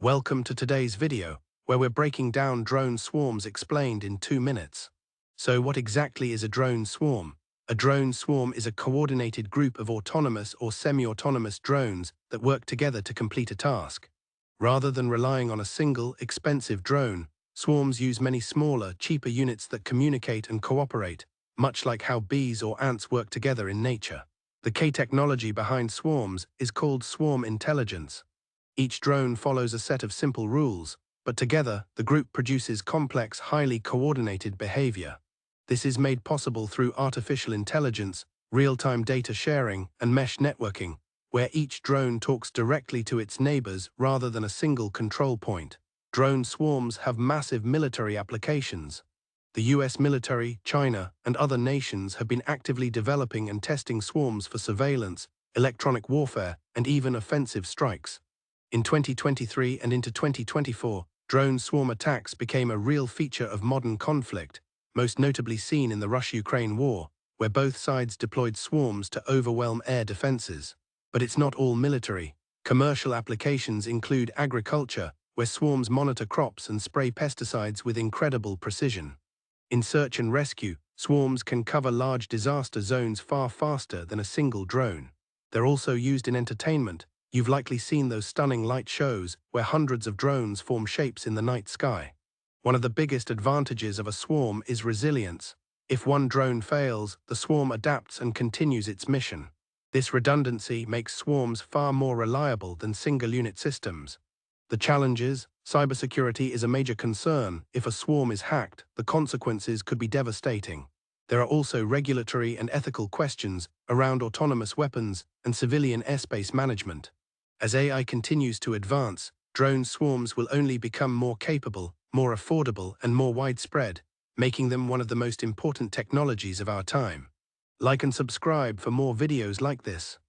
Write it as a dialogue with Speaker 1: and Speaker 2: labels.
Speaker 1: Welcome to today's video, where we're breaking down drone swarms explained in 2 minutes. So what exactly is a drone swarm? A drone swarm is a coordinated group of autonomous or semi-autonomous drones that work together to complete a task. Rather than relying on a single, expensive drone, swarms use many smaller, cheaper units that communicate and cooperate, much like how bees or ants work together in nature. The key technology behind swarms is called swarm intelligence. Each drone follows a set of simple rules, but together, the group produces complex, highly coordinated behavior. This is made possible through artificial intelligence, real-time data sharing, and mesh networking, where each drone talks directly to its neighbors rather than a single control point. Drone swarms have massive military applications. The US military, China, and other nations have been actively developing and testing swarms for surveillance, electronic warfare, and even offensive strikes. In 2023 and into 2024, drone swarm attacks became a real feature of modern conflict, most notably seen in the Russia-Ukraine war, where both sides deployed swarms to overwhelm air defenses. But it's not all military. Commercial applications include agriculture, where swarms monitor crops and spray pesticides with incredible precision. In search and rescue, swarms can cover large disaster zones far faster than a single drone. They're also used in entertainment. You've likely seen those stunning light shows where hundreds of drones form shapes in the night sky. One of the biggest advantages of a swarm is resilience. If one drone fails, the swarm adapts and continues its mission. This redundancy makes swarms far more reliable than single-unit systems. The challenge is, cybersecurity is a major concern. If a swarm is hacked, the consequences could be devastating. There are also regulatory and ethical questions around autonomous weapons and civilian airspace management. As AI continues to advance, drone swarms will only become more capable, more affordable, and more widespread, making them one of the most important technologies of our time. Like and subscribe for more videos like this.